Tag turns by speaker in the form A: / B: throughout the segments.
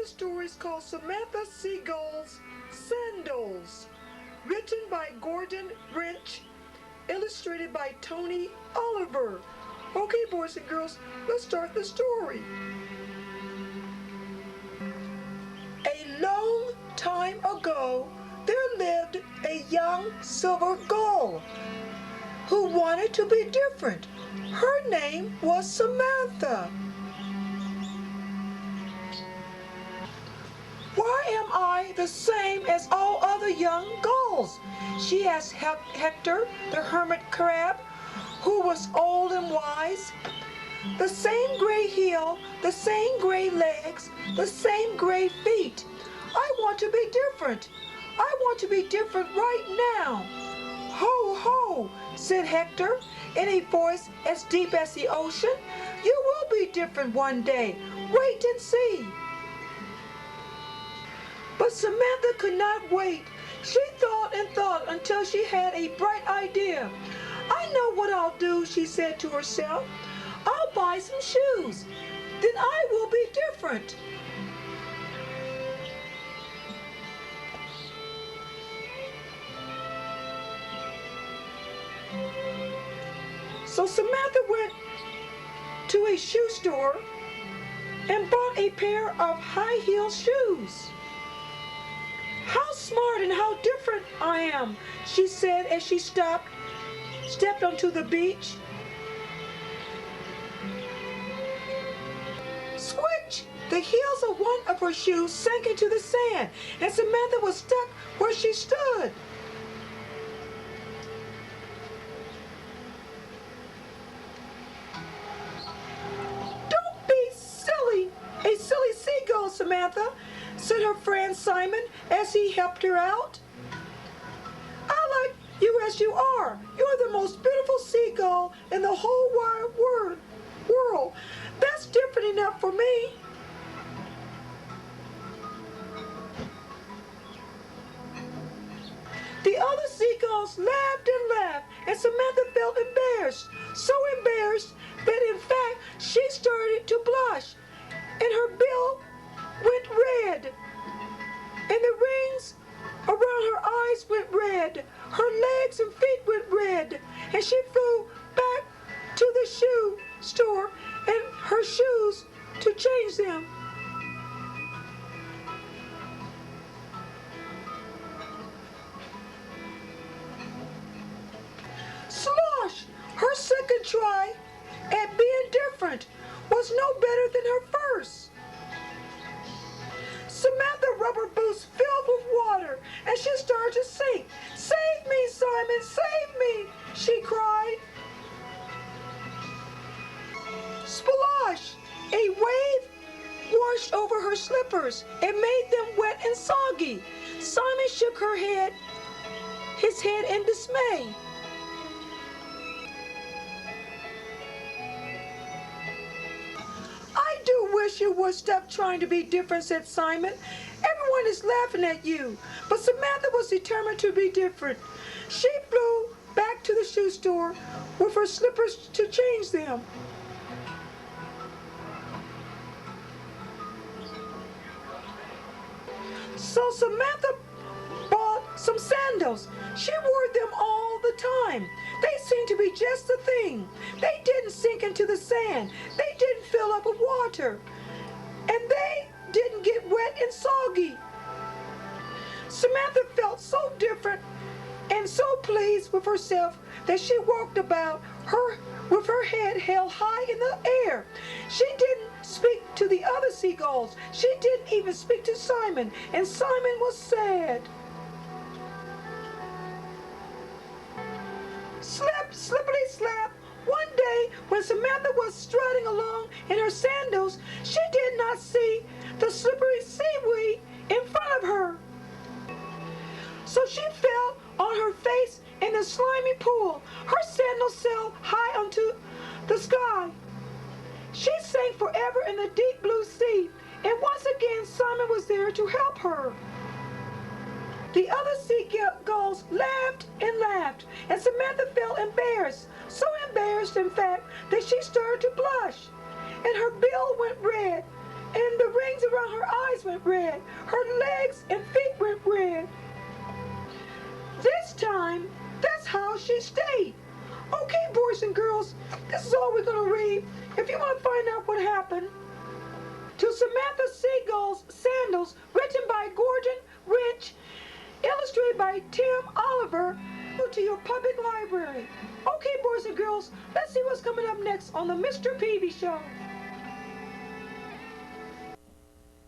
A: the story is called Samatha Seagulls Sandals, written by Gordon Wrench, illustrated by Tony Oliver. Okay, boys and girls, let's start the story. A long time ago, there lived a young silver gull who wanted to be different. Her name was Samatha. Why am I the same as all other young gulls? She asked Hector, the hermit crab, who was old and wise. The same gray heel, the same gray legs, the same gray feet. I want to be different. I want to be different right now. Ho, ho, said Hector in a voice as deep as the ocean. You will be different one day. Wait and see. But Samatha could not wait. She thought and thought until she had a bright idea. I know what I'll do, she said to herself. I'll buy some shoes. Then I will be different. So Samatha went to a shoe store and bought a pair of high-heeled shoes. How smart and how different I am, she said as she stepped onto the beach. Switch! The heels of one of her shoes sank into the sand, and Samatha was stuck where she stood. Don't be silly, a silly seagull, Samatha, said her friend Simon as he helped her out. I like you as you are. You are the most beautiful seagull in the whole wide world. That's different enough for me. The other seagulls laughed and laughed, and Samatha felt embarrassed. So embarrassed that in fact she started to blush, and her bill went red, and the rings around her eyes went red. Her legs and feet went red, and she flew back to the shoe store and her shoes to change them. Slosh! Her second try at being different was no better than her first. Samantha's rubber boots filled with water, and she started to sink. Save me, Simon, save me, she cried. Splash! A wave washed over her slippers and made them wet and soggy. Simon shook his head in dismay. I do wish you would stop trying to be different, said Simon. Everyone is laughing at you. But Samatha was determined to be different. She flew back to the shoe store with her slippers to change them. So Samatha bought some sandals. She wore them all the time. They seemed to be just the thing. They didn't sink into the sand. They didn't fill up with water. And they didn't get wet and soggy. Samatha felt so different and so pleased with herself that she walked about with her head held high in the air. She didn't speak to the other seagulls. She didn't even speak to Simon, and Simon was sad. Slap, slippity slap. One day, when Samatha was striding along in her sandals, she did not see the slippery seaweed in front of her. So she fell on her face in the slimy pool. Her sandals sailed high onto the sky. She sank forever in the deep blue sea, and once again Simon was there to help her. The other seagulls laughed and laughed, and Samatha felt embarrassed, so embarrassed in fact that she started to blush, and her bill went red, and the rings around her eyes went red. Her legs and feet went red. This time, that's how she stayed. Okay, boys and girls, this is all we're going to read. If you want to find out what happened, to Samatha Seagulls Sandals, written by Gordon Rich, illustrated by Tim Oliver, go to your public library. Okay, boys and girls, let's see what's coming up next on the Mr. Peevy Show.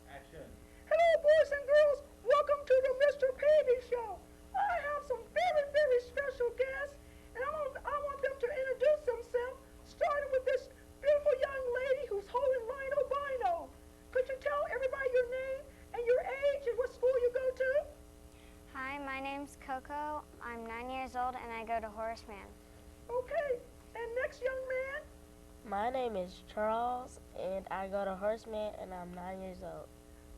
B: Action.
A: Hello, boys and girls. Welcome to the Mr. Peevy Show. I have some very, very special guests, and I want them to introduce themselves, starting with this beautiful young lady who's holding Lino Bino. Could you tell everybody your name and your age and what school you go to?
C: Hi, my name's Coco. I'm 9 years old and I go to Horace Mann.
A: Okay, and next young man?
D: My name is Charles, and I go to Horace Mann, and I'm 9 years old.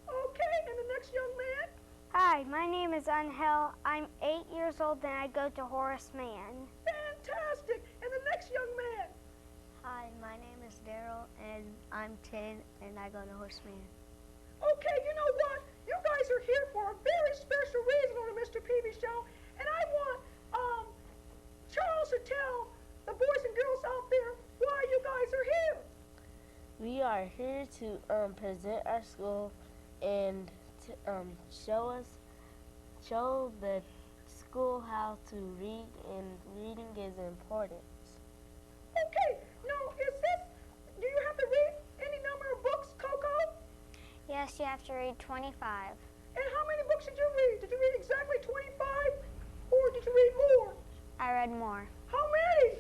A: Okay, and the next young man?
C: Hi, my name is Angel. I'm 8 years old and I go to Horace Mann.
A: Fantastic, and the next young man?
C: Hi, my name is Daryl and I'm 10 and I go to Horace Mann.
A: Okay, you know what? You guys are here for a very special reason on the Mr. Peevy Show, and I want Charles to tell the boys and girls out there why you guys are here.
D: We are here to present our school and show the school how to read, and reading is important.
A: Okay, now do you have to read any number of books, Coco?
C: Yes, you have to read 25.
A: And how many books did you read? Did you read exactly 25, or did you read more?
C: I read more.
A: How many?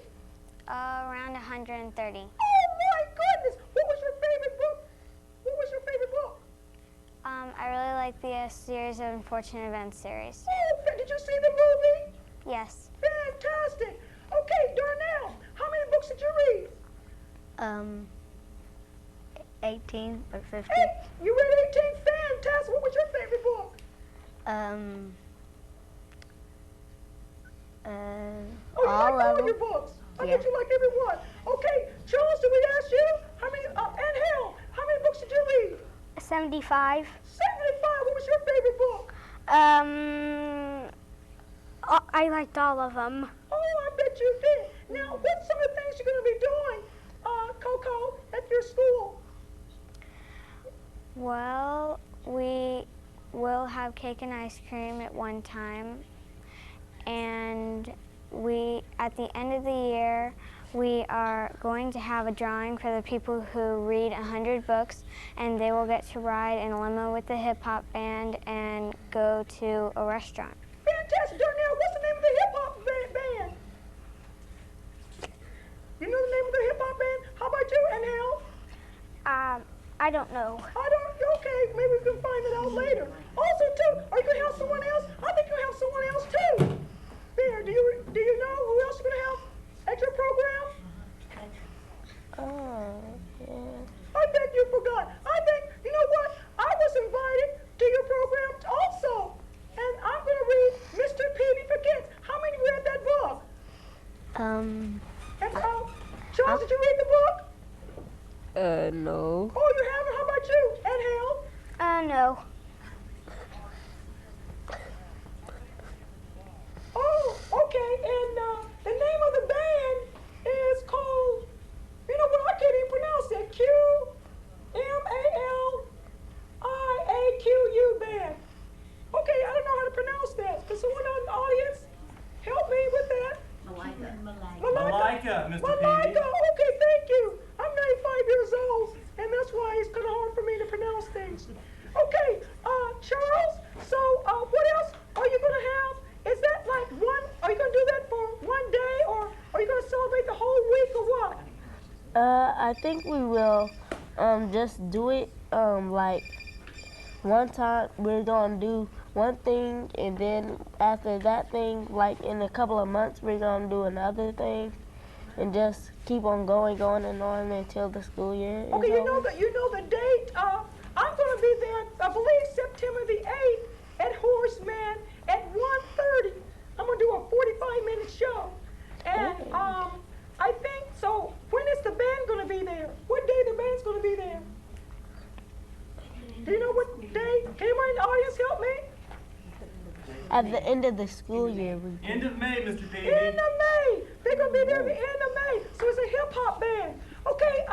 C: Around 130.
A: Oh my goodness! What was your favorite book? What was your favorite book?
C: I really like the series of Unfortunate Events series.
A: Oh, did you see the movie?
C: Yes.
A: Fantastic. Okay, Darnell, how many books did you read?
C: 18 or 50.
A: Hey, you read 18? Fantastic. What was your favorite book? Oh, you
C: all
A: liked
C: of
A: all
C: them.
A: your books. I
C: Yeah.
A: bet you like every one. Okay, Charles, did we ask you how many? And Hal, how many books did you read?
C: 75.
A: 75. What was your favorite book?
C: I liked all of them.
A: Oh, I bet you did. Now, what's some of the things you're going to be doing, Coco, at your school?
C: Well, we will have cake and ice cream at one time, and at the end of the year, we are going to have a drawing for the people who read 100 books, and they will get to ride in a limo with the hip-hop band and go to a restaurant.
A: Fantastic. Darnell, what's the name of the hip-hop band? You know the name of the hip-hop band? How about you, and Hal?
C: I don't know.
A: Okay, maybe we can find it out later. Also, too, are you going to have someone else? I think you'll have someone else, too. There, do you know who else you're going to have at your program?
D: Oh, yeah.
A: I bet you forgot. I think, you know what? I was invited to your program also. And I'm going to read Mr. Peevy for Kids. How many read that book? And Charles, did you read the book?
D: No.
A: Oh, you haven't? How about you? And Hal?
C: No.
A: Oh, okay. And the name of the band is called, you know what, I can't even pronounce it. QMALIAQU band. Okay, I don't know how to pronounce that. Can someone out in the audience help me with that?
B: Malika, Mr. Peevy.
A: Malika, okay, thank you. I'm 95 years old, and that's why it's kind of hard for me to pronounce things. Okay, Charles, so what else are you going to have? Is that like are you going to do that for one day, or are you going to celebrate the whole week, or what?
D: I think we will just do it like one time. We're gonna do one thing, and then after that thing, like in a couple of months, we're gonna do another thing, and just keep on going and on until the school year is
A: Okay, you
D: over.
A: know the date. I'm going to be there, I believe September the 8th at Horace Mann at 1:30. I'm going to do a 45-minute show. And I think, so when is the band going to be there? What day the band's going to be there?
D: At the end of the school year.
B: End of May, Mr. Peevy.
A: End of May. They're gonna be there at the end of May. So it's a hip hop band. Okay,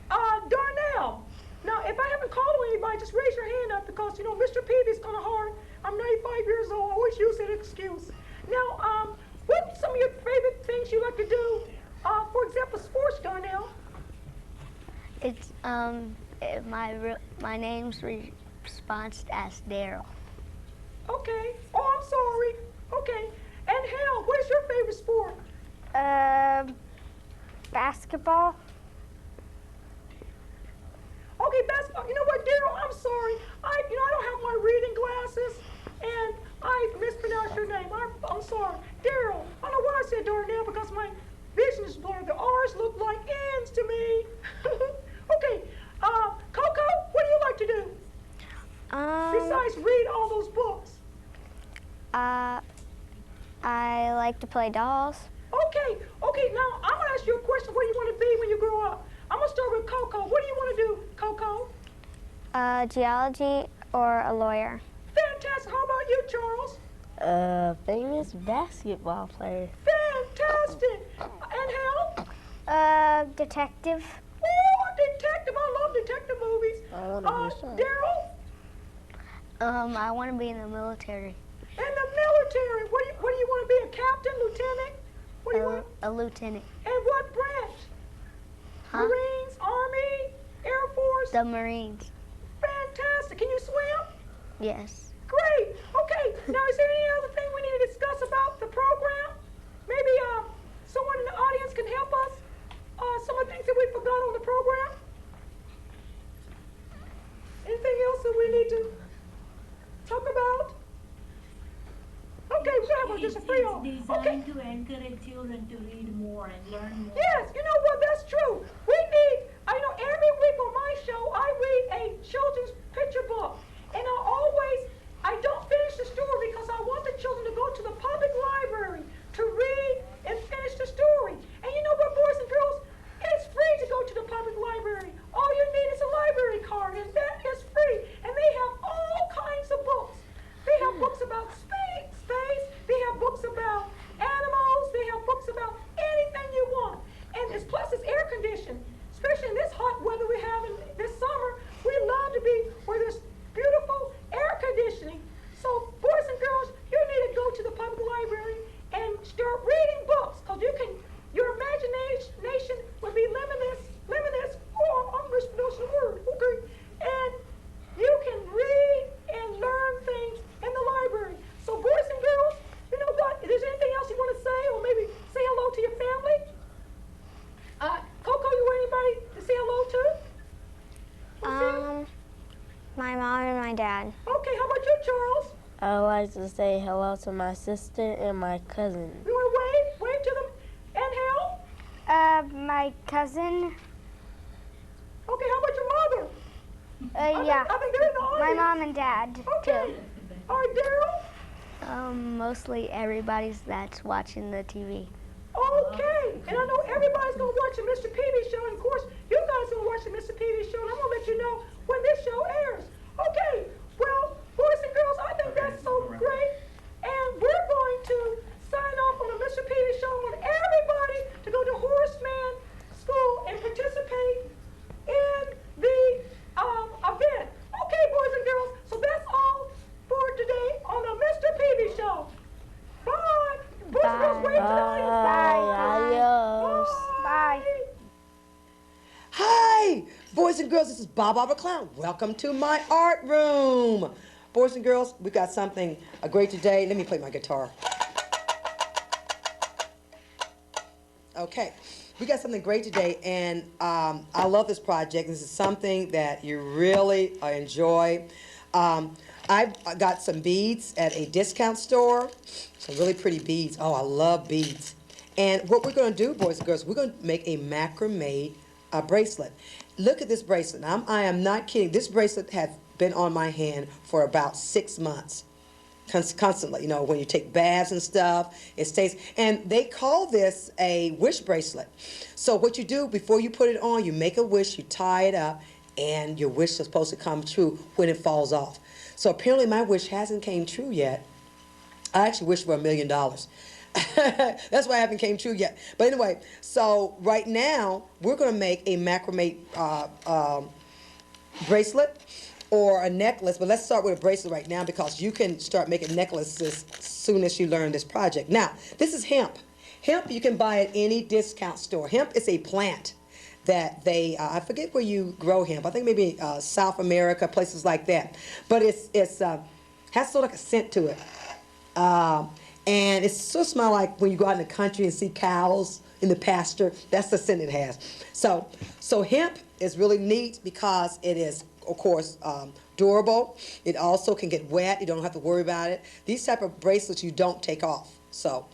A: Darnell. Now, if I haven't called on anybody, just raise your hand up because you know Mr. Peevy's kind of hard. I'm 95 years old. I always use that excuse. Now, what's some of your favorite things you like to do? For example, sports, Darnell.
E: It's my name's response as Daryl.
A: Okay. Oh, I'm sorry. Okay. And Hal, what is your favorite sport?
C: Basketball.
A: Okay, basketball. You know what, Daryl? I'm sorry. I don't have my reading glasses, and I mispronounced your name. I'm sorry, Daryl. I don't know why I said Darnell because my vision is blurred. The R's look like N's to me. Okay, Coco, what do you like to do besides read all those books?
C: I like to play dolls.
A: Okay. Now I'm gonna ask you a question. What do you want to be when you grow up? I'm gonna start with Coco. What do you want to do, Coco?
C: Geology or a lawyer.
A: Fantastic. How about you, Charles?
D: Famous basketball player.
A: Fantastic. And Hal?
C: Detective.
A: Oh, detective. I love detective movies.
D: I wanna be a shark.
A: Daryl?
E: I want to be in the military.
A: In the military. What do you want to be? A captain, lieutenant? What do you want?
E: A lieutenant.
A: And what branch?
E: Huh?
A: Marines, Army, Air Force?
E: The Marines.
A: Fantastic. Can you swim?
E: Yes.
A: Great. Okay. Now, is there any other thing we need to discuss about the program? Maybe someone in the audience can help us? Some of the things that we forgot on the program? Anything else that we need to talk about? Okay, we're gonna have just a free all.
F: It's
A: Okay.
F: designed to encourage children to read more and learn more.
A: Yes, you know what? That's true. I know every week on my show, I read a children's picture book. And I don't finish the story because I want the children to go to the public library to read and finish the story. And you know what, boys and girls? It's free to go to the public library. All you need is a library card, and that is free. And they have all kinds of books. They have books about space. They have books about animals. They have books about anything you want. And plus it's air conditioned. Especially in this hot weather we have in this summer, we love to be where there's beautiful air conditioning. So boys and girls, you need to go to the public library and start reading books, because your imagination will be limitless. Oh, I'm mispronouncing the word. Okay. And you can read and learn things in the library. So boys and girls, you know what? If there's anything else you want to say, or maybe say hello to your family. Coco, you want anybody to say hello to?
C: My mom and my dad.
A: Okay, how about you, Charles?
D: I would like to say hello to my sister and my cousin.
A: You want to wave to them? And Hal?
C: My cousin.
A: Okay, how about your mother?
C: Yeah.
A: I think they're in the
C: My
A: audience.
C: mom and dad,
A: Okay.
C: too.
A: All right, Daryl?
E: Mostly everybody's that's watching the TV.
A: Okay. And I know everybody's going to watch the Mr. Peevy Show. And, of course, you guys going to watch the Mr. Peevy Show. And I'm going to let you know when this show airs. Okay. Well, boys and girls, I think that's so great. And we're going to sign off on the Mr. Peevy Show. I want everybody to go to Horace Mann School and participate in the event. Okay, boys and girls. So that's all for today on the Mr. Peevy Show. Bye. Boys and girls, wave to the audience.
D: Adios.
A: Bye.
G: Hi, boys and girls, this is Bobba the Clown. Welcome to my art room. Boys and girls, we got something great today. Let me play my guitar. Okay, we got something great today, and I love this project. This is something that you really enjoy. I've got some beads at a discount store, some really pretty beads. Oh, I love beads. And what we're going to do, boys and girls, we're going to make a macrame bracelet. Look at this bracelet. Now, I am not kidding. This bracelet has been on my hand for about 6 months. Constantly, you know, when you take baths and stuff, it stays. And they call this a wish bracelet. So what you do before you put it on, you make a wish, you tie it up, and your wish is supposed to come true when it falls off. So apparently my wish hasn't came true yet, I actually wish for $1 million. That's why I haven't came true yet. But anyway, so right now we're going to make a macrame bracelet or a necklace. But let's start with a bracelet right now because you can start making necklaces as soon as you learn this project. Now, this is hemp. Hemp you can buy at any discount store. Hemp is a plant that they, I forget where you grow hemp. I think maybe South America, places like that. But it's has sort of like a scent to it. And it sort of smells like when you go out in the country and see cows in the pasture. That's the scent it has. So hemp is really neat because it is, of course, durable. It also can get wet. You don't have to worry about it. These type of bracelets you don't take off. So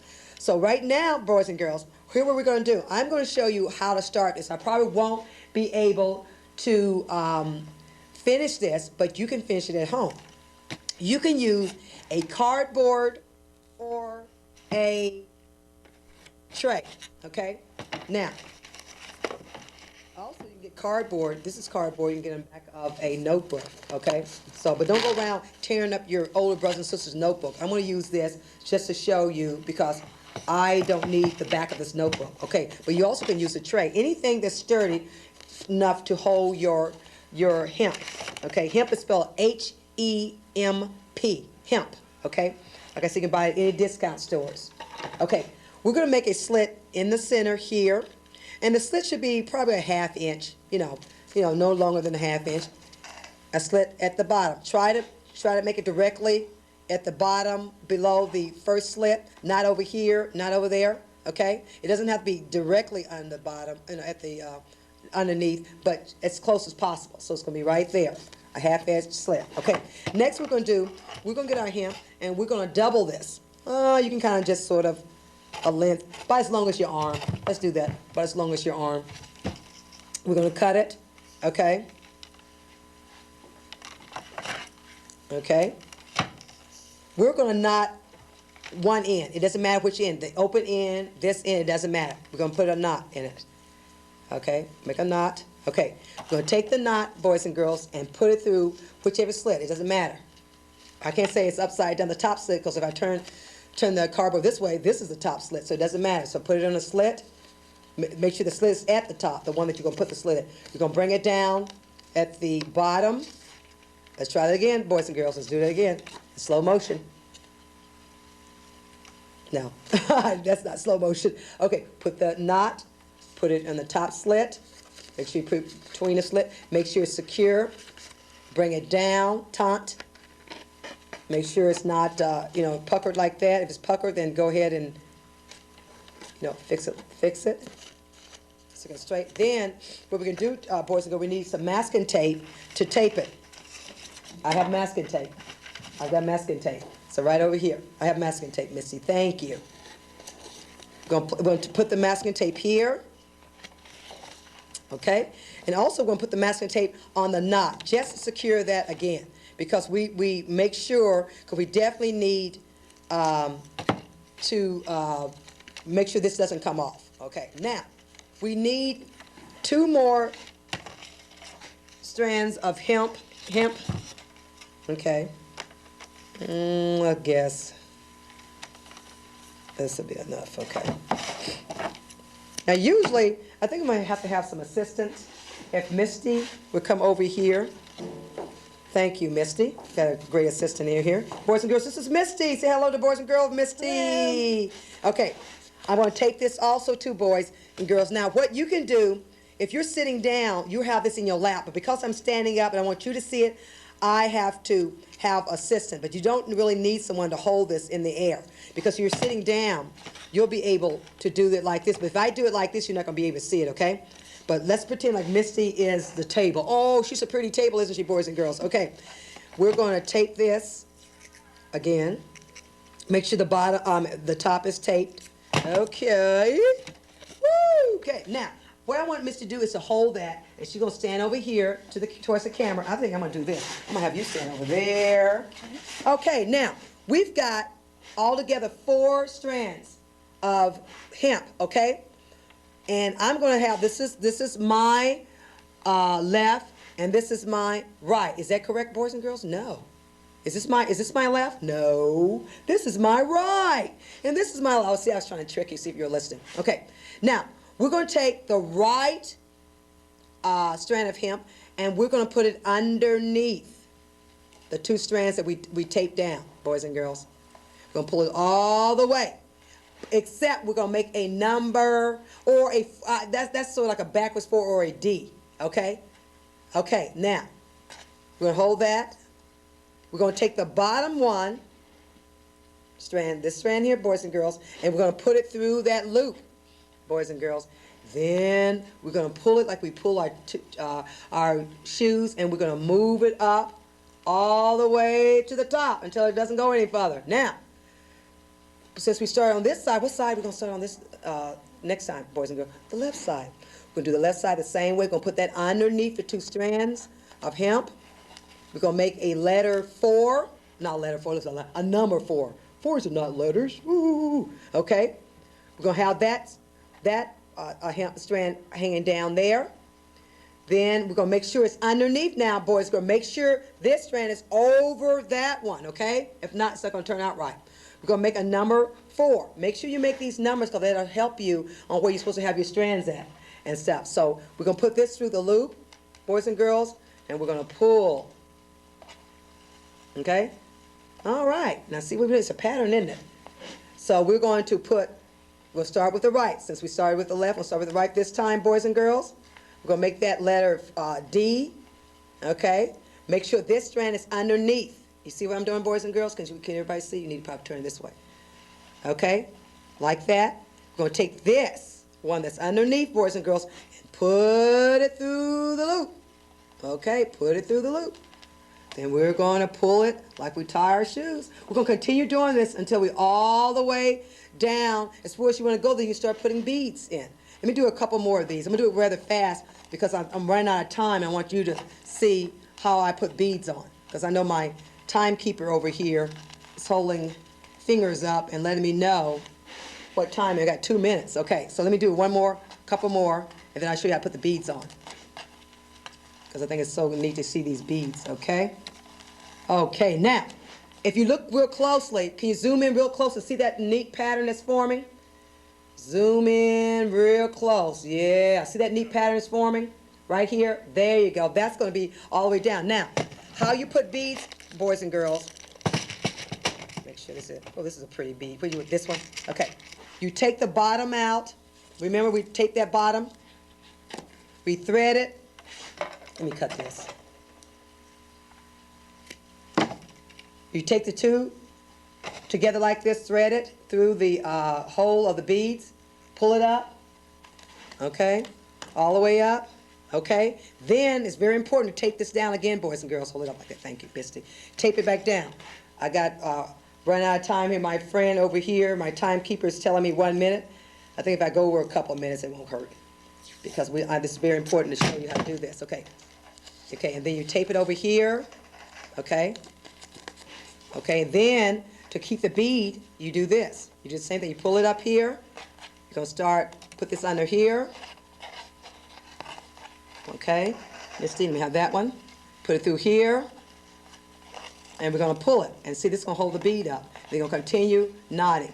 G: right now, boys and girls, here's what we're going to do. I'm going to show you how to start this. I probably won't be able to finish this, but you can finish it at home. You can use a cardboard or a tray, okay? Now, also you can get cardboard. This is cardboard. You can get on the back of a notebook, okay? But don't go around tearing up your older brothers and sisters' notebook. I'm going to use this just to show you because I don't need the back of this notebook, okay? But you also can use a tray. Anything that's sturdy enough to hold your hemp, okay? Hemp is spelled H-E-M-P, hemp, okay? Like I said, you can buy it at any discount stores. Okay, we're going to make a slit in the center here. And the slit should be probably a 1/2 inch, no longer than a 1/2 inch. A slit at the bottom. Try to make it directly at the bottom below the first slit, not over here, not over there, okay? It doesn't have to be directly on the bottom, at the underneath, but as close as possible. So it's going to be right there. A 1/2 inch slit. Okay, next we're going to get our hemp and we're going to double this. You can kind of just sort of a length, about as long as your arm. Let's do that, about as long as your arm. We're going to cut it, okay? Okay. We're going to knot one end. It doesn't matter which end. The open end, this end, it doesn't matter. We're going to put a knot in it. Okay, make a knot. Okay, we're going to take the knot, boys and girls, and put it through whichever slit. It doesn't matter. I can't say it's upside down the top slit because if I turn the cardboard this way, this is the top slit, so it doesn't matter. So put it on a slit. Make sure the slit is at the top, the one that you're going to put the slit in. You're going to bring it down at the bottom. Let's try that again, boys and girls. Let's do that again. In slow motion. No, that's not slow motion. Okay, put the knot, put it on the top slit. Make sure you put it between the slit. Make sure it's secure. Bring it down, taunt. Make sure it's not, puckered like that. If it's puckered, then go ahead and, fix it. So go straight. Then, what we're going to do, boys and girls, we need some masking tape to tape it. I have masking tape. I've got masking tape. So right over here. I have masking tape, Missy. Thank you. We're going to put the masking tape here. Okay? And also we're going to put the masking tape on the knot, just to secure that again. Because we make sure, because we definitely need to make sure this doesn't come off. Okay, now, we need 2 more strands of hemp. Okay. I guess this will be enough, okay. Now usually, I think I'm going to have some assistance. If Misty would come over here. Thank you, Misty. Got a great assistant here. Boys and girls, this is Misty. Say hello to boys and girls, Misty. Hello. Okay, I want to take this also too, boys and girls. Now, what you can do, if you're sitting down, you have this in your lap. But because I'm standing up and I want you to see it, I have to have assistant. But you don't really need someone to hold this in the air. Because you're sitting down, you'll be able to do it like this. But if I do it like this, you're not going to be able to see it, okay? But let's pretend like Misty is the table. Oh, she's a pretty table, isn't she, boys and girls? Okay, we're going to tape this again. Make sure the top is taped. Okay. Woo! Okay, now, what I want Misty to do is to hold that, and she's going to stand over here towards the camera. I think I'm going to do this. I'm going to have you stand over there. Okay, now, we've got altogether 4 strands of hemp, okay? And I'm going to have, this is my left, and this is my right. Is that correct, boys and girls? No. Is this my left? No. This is my right. And this is my left. Oh, see, I was trying to trick you, see if you're listening. Okay. Now, we're going to take the right strand of hemp, and we're going to put it underneath the 2 strands that we taped down, boys and girls. We're going to pull it all the way. Except we're going to make a number or a, that's sort of like a backwards 4 or a D. Okay? Okay, now, we're going to hold that. We're going to take the bottom one strand, this strand here, boys and girls, and we're going to put it through that loop, boys and girls. Then we're going to pull it like we pull our shoes, and we're going to move it up all the way to the top until it doesn't go any further. Now, since we started on this side, what side are we going to start on this next time, boys and girls? The left side. We're going to do the left side the same way. We're going to put that underneath the 2 strands of hemp. We're going to make a letter 4. Not letter 4, it's a number 4. 4s are not letters. Ooh. Okay? We're going to have that hemp strand hanging down there. Then we're going to make sure it's underneath now, boys. We're going to make sure this strand is over that one, okay? If not, it's not going to turn out right. We're going to make a number 4. Make sure you make these numbers because that'll help you on where you're supposed to have your strands at and stuff. So we're going to put this through the loop, boys and girls, and we're going to pull. Okay? All right. Now see what it is. It's a pattern, isn't it? So we're going to we'll start with the right. Since we started with the left, we'll start with the right this time, boys and girls. We're going to make that letter D. Okay? Make sure this strand is underneath. You see what I'm doing, boys and girls? Can everybody see? You need to probably turn this way. Okay? Like that. We're going to take this one that's underneath, boys and girls, and put it through the loop. Okay? Put it through the loop. Then we're going to pull it like we tie our shoes. We're going to continue doing this until we're all the way down. As far as you want to go, then you start putting beads in. Let me do a couple more of these. I'm going to do it rather fast because I'm running out of time. I want you to see how I put beads on. Because I know my timekeeper over here is holding fingers up and letting me know what time. I got 2 minutes. Okay, so let me do one more, couple more, and then I'll show you how to put the beads on. Because I think it's so neat to see these beads, okay? Okay, now, if you look real closely, can you zoom in real close and see that neat pattern that's forming? Zoom in real close. Yeah, see that neat pattern that's forming? Right here. There you go. That's going to be all the way down. Now, how you put beads, boys and girls. Make sure this is, oh, this is a pretty bead. What do you with this one? Okay. You take the bottom out. Remember, we take that bottom. We thread it. Let me cut this. You take the 2 together like this, thread it through the hole of the beads, pull it up, okay, all the way up, okay. Then it's very important to tape this down again, boys and girls. Hold it up like that. Thank you, Misty. Tape it back down. I got running out of time here. My friend over here, my timekeeper, is telling me 1 minute. I think if I go over a couple of minutes, it won't hurt because this is very important to show you how to do this. Okay. Okay, and then you tape it over here. Okay. Okay, and then to keep the bead, you do this. You do the same thing. You pull it up here. You're going to put this under here. Okay. Misty, let me have that one. Put it through here. And we're going to pull it. And see, this is going to hold the bead up. They're going to continue knotting.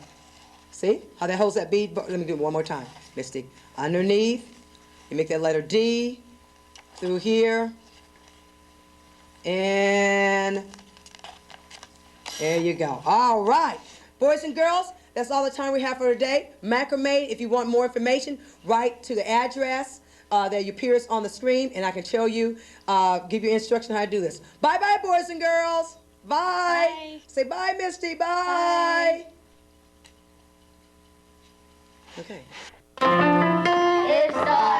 G: See how that holds that bead? Let me do it one more time, Misty. Underneath, you make that letter D through here. And there you go. All right. Boys and girls, that's all the time we have for today. Macrame, if you want more information, write to the address that appears on the screen, and I can show you, give you instruction how to do this. Bye-bye, boys and girls. Bye. Bye. Say bye, Misty. Bye. Okay.
E: It's all